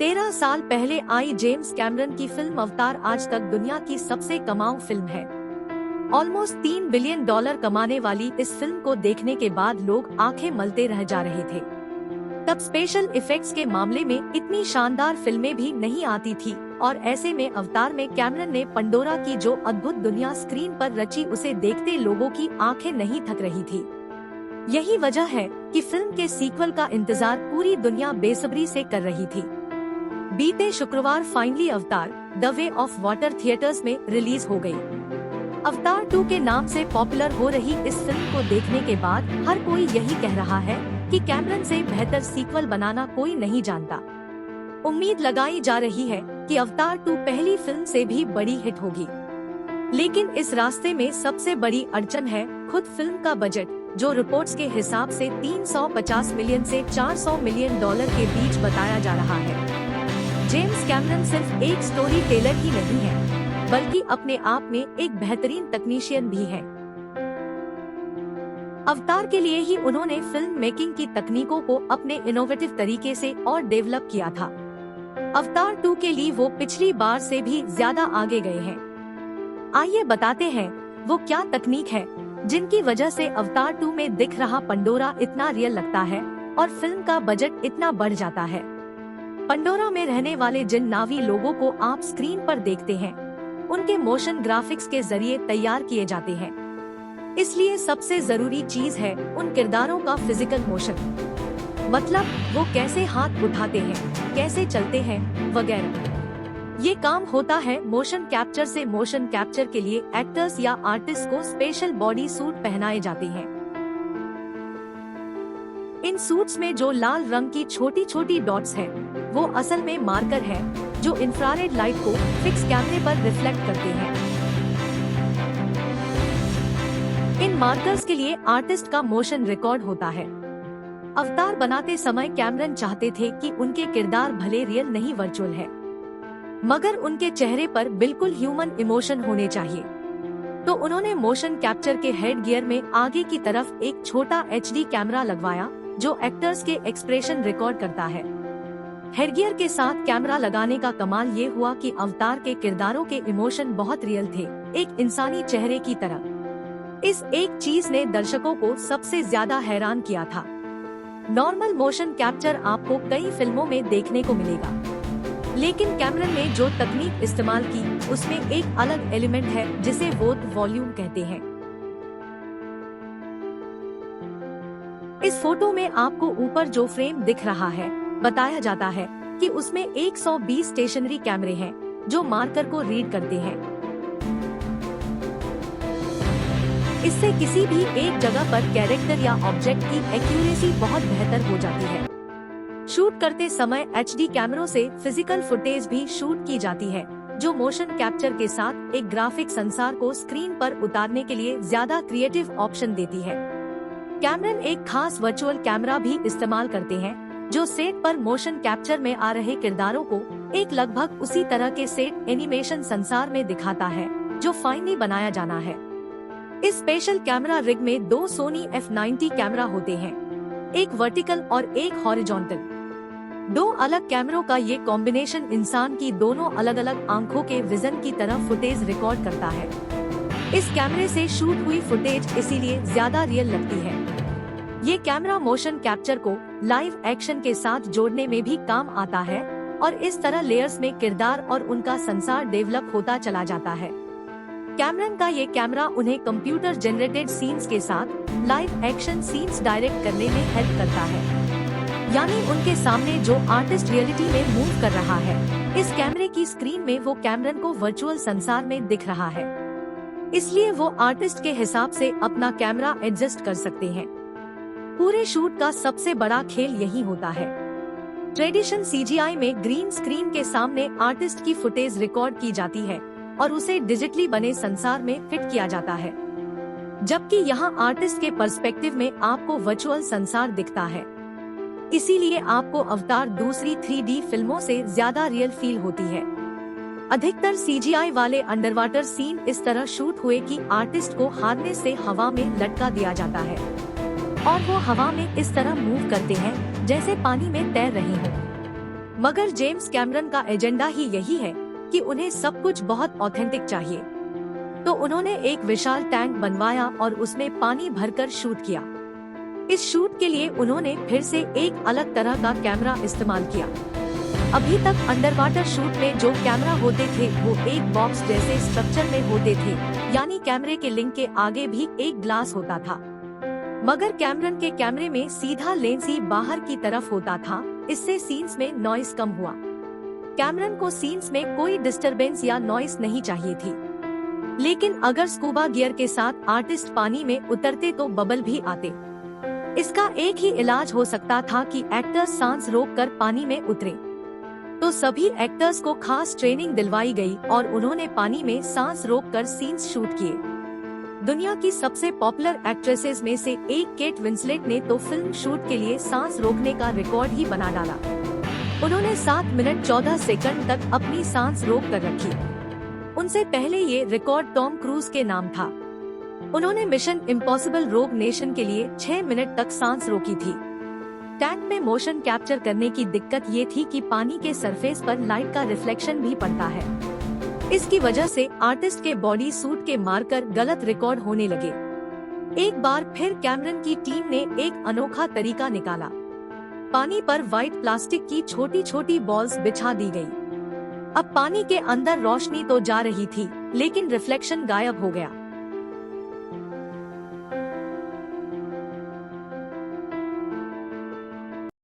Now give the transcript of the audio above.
13 साल पहले आई James Cameron की फिल्म अवतार आज तक दुनिया की सबसे कमाऊ फिल्म है। ऑलमोस्ट $3 बिलियन कमाने वाली इस फिल्म को देखने के बाद लोग आंखें मलते रह जा रहे थे। तब स्पेशल इफेक्ट्स के मामले में इतनी शानदार फिल्में भी नहीं आती थी और ऐसे में अवतार में कैमरन ने पंडोरा की जो अद्भुत दुनिया स्क्रीन पर रची उसे देखते लोगों की आंखें नहीं थक रही थी। यही वजह है कि फिल्म के सीक्वल का इंतजार पूरी दुनिया बेसब्री से कर रही थी। बीते शुक्रवार फाइनली अवतार the way of water theatres में रिलीज हो गई। अवतार 2 के नाम से पॉपुलर हो रही इस फिल्म को देखने के बाद हर कोई यही कह रहा है कि कैमरन से बेहतर सीक्वल बनाना कोई नहीं जानता। उम्मीद लगाई जा रही है कि अवतार 2 पहली फिल्म से भी बड़ी हिट होगी, लेकिन इस रास्ते में सबसे बड़ी अड़चन है खुद फिल्म का बजट, जो रिपोर्ट्स के हिसाब से 350 मिलियन से 400 मिलियन डॉलर के बीच बताया जा रहा है। जेम्स कैमरन सिर्फ एक स्टोरी टेलर ही नहीं है, बल्कि अपने आप में एक बेहतरीन तकनीशियन भी है। अवतार के लिए ही उन्होंने फिल्म मेकिंग की तकनीकों को अपने इनोवेटिव तरीके से और डेवलप किया था। अवतार 2 के लिए वो पिछली बार से भी ज्यादा आगे गए हैं। आइए बताते हैं वो क्या तकनीक है जिनकी वजह से अवतार 2 में दिख रहा पंडोरा इतना रियल लगता है और फिल्म का बजट इतना बढ़ जाता है। पंडोरा में रहने वाले जिन नावी लोगों को आप स्क्रीन पर देखते हैं, उनके मोशन ग्राफिक्स के जरिए तैयार किए जाते हैं। इसलिए सबसे जरूरी चीज है उन किरदारों का फिजिकल मोशन, मतलब वो कैसे हाथ उठाते हैं, कैसे चलते हैं वगैरह। ये काम होता है मोशन कैप्चर से। मोशन कैप्चर के लिए एक्टर्स या आर्टिस्ट को स्पेशल बॉडी सूट पहनाए जाते हैं। इन सूट्स में जो लाल रंग की छोटी छोटी डॉट्स हैं, वो असल में मार्कर है जो इंफ्रारेड लाइट को फिक्स कैमरे पर रिफ्लेक्ट करते हैं। इन मार्कर्स के लिए आर्टिस्ट का मोशन रिकॉर्ड होता है। अवतार बनाते समय कैमरन चाहते थे कि उनके किरदार भले रियल नहीं वर्चुअल है, मगर उनके चेहरे पर बिल्कुल ह्यूमन इमोशन होने चाहिए। तो उन्होंने मोशन कैप्चर के हेड गियर में आगे की तरफ एक छोटा HD कैमरा लगवाया जो एक्टर्स के एक्सप्रेशन रिकॉर्ड करता है। हेडगियर के साथ कैमरा लगाने का कमाल ये हुआ कि अवतार के किरदारों के इमोशन बहुत रियल थे, एक इंसानी चेहरे की तरह। इस एक चीज ने दर्शकों को सबसे ज्यादा हैरान किया था। नॉर्मल मोशन कैप्चर आपको कई फिल्मों में देखने को मिलेगा, लेकिन कैमरन ने जो तकनीक इस्तेमाल की उसमें एक अलग एलिमेंट है जिसे वॉल्यूम कहते हैं। इस फोटो में आपको ऊपर जो फ्रेम दिख रहा है, बताया जाता है कि उसमें 120 स्टेशनरी कैमरे हैं जो मार्कर को रीड करते हैं। इससे किसी भी एक जगह पर कैरेक्टर या ऑब्जेक्ट की एक्यूरेसी बहुत बेहतर हो जाती है। शूट करते समय HD कैमरों से फिजिकल फुटेज भी शूट की जाती है, जो मोशन कैप्चर के साथ एक ग्राफिक संसार को स्क्रीन पर उतारने के लिए ज्यादा क्रिएटिव ऑप्शन देती है। कैमरन एक खास वर्चुअल कैमरा भी इस्तेमाल करते हैं जो सेट पर मोशन कैप्चर में आ रहे किरदारों को एक लगभग उसी तरह के सेट एनिमेशन संसार में दिखाता है जो फाइनली बनाया जाना है। इस स्पेशल कैमरा रिग में 2 सोनी F90 कैमरा होते हैं, एक वर्टिकल और एक हॉरिजॉन्टल। 2 अलग कैमरों का ये कॉम्बिनेशन इंसान की दोनों अलग अलग आंखों के विजन की तरह फुटेज रिकॉर्ड करता है। इस कैमरे से शूट हुई फुटेज इसीलिए ज्यादा रियल लगती है। ये कैमरा मोशन कैप्चर को लाइव एक्शन के साथ जोड़ने में भी काम आता है और इस तरह लेयर्स में किरदार और उनका संसार डेवलप होता चला जाता है। कैमरन का ये कैमरा उन्हें कंप्यूटर जनरेटेड सीन्स के साथ लाइव एक्शन सीन्स डायरेक्ट करने में हेल्प करता है। यानी उनके सामने जो आर्टिस्ट रियलिटी में मूव कर रहा है, इस कैमरे की स्क्रीन में वो कैमरन को वर्चुअल संसार में दिख रहा है। इसलिए वो आर्टिस्ट के हिसाब से अपना कैमरा एडजस्ट कर सकते हैं। पूरे शूट का सबसे बड़ा खेल यही होता है। ट्रेडिशन CGI में ग्रीन स्क्रीन के सामने आर्टिस्ट की फुटेज रिकॉर्ड की जाती है और उसे डिजिटली बने संसार में फिट किया जाता है, जबकि यहाँ आर्टिस्ट के पर्सपेक्टिव में आपको वर्चुअल संसार दिखता है। इसीलिए आपको अवतार दूसरी 3D फिल्मों से ज्यादा रियल फील होती है। अधिकतर CGI वाले अंडरवाटर सीन इस तरह शूट हुए कि आर्टिस्ट को हार्नेस से हवा में लटका दिया जाता है और वो हवा में इस तरह मूव करते हैं जैसे पानी में तैर रहे हों। मगर जेम्स कैमरन का एजेंडा ही यही है कि उन्हें सब कुछ बहुत ऑथेंटिक चाहिए। तो उन्होंने एक विशाल टैंक बनवाया और उसमें पानी भरकर शूट किया। इस शूट के लिए उन्होंने फिर से एक अलग तरह का कैमरा इस्तेमाल किया। अभी तक अंडरवाटर शूट में जो कैमरा होते थे वो एक बॉक्स जैसे स्ट्रक्चर में होते थे, यानी कैमरे के लिंक के आगे भी एक ग्लास होता था। मगर कैमरन के कैमरे में सीधा लेंस ही बाहर की तरफ होता था, इससे सीन्स में नॉइस कम हुआ। कैमरन को सीन्स में कोई डिस्टरबेंस या नॉइस नहीं चाहिए थी। लेकिन अगर स्कूबा गियर के साथ आर्टिस्ट पानी में उतरते तो बबल भी आते। इसका एक ही इलाज हो सकता था कि एक्टर्स सांस रोककर पानी में उतरे। तो सभी एक्टर्स को खास ट्रेनिंग दिलवाई गई और उन्होंने पानी में सांस रोककर सीन्स शूट किए। दुनिया की सबसे पॉपुलर एक्ट्रेसेस में से एक केट विंसलेट ने तो फिल्म शूट के लिए सांस रोकने का रिकॉर्ड ही बना डाला। उन्होंने 7 मिनट 14 सेकंड तक अपनी सांस रोक कर रखी। उनसे पहले ये रिकॉर्ड टॉम क्रूज के नाम था। उन्होंने मिशन इम्पॉसिबल रोग नेशन के लिए 6 मिनट तक सांस रोकी थी। टैंक में मोशन कैप्चर करने की दिक्कत ये थी कि पानी के सरफेस पर लाइट का रिफ्लेक्शन भी पड़ता है। इसकी वजह से आर्टिस्ट के बॉडी सूट के मार्कर गलत रिकॉर्ड होने लगे। एक बार फिर कैमरन की टीम ने एक अनोखा तरीका निकाला। पानी पर व्हाइट प्लास्टिक की छोटी छोटी बॉल्स बिछा दी गई। अब पानी के अंदर रोशनी तो जा रही थी, लेकिन रिफ्लेक्शन गायब हो गया।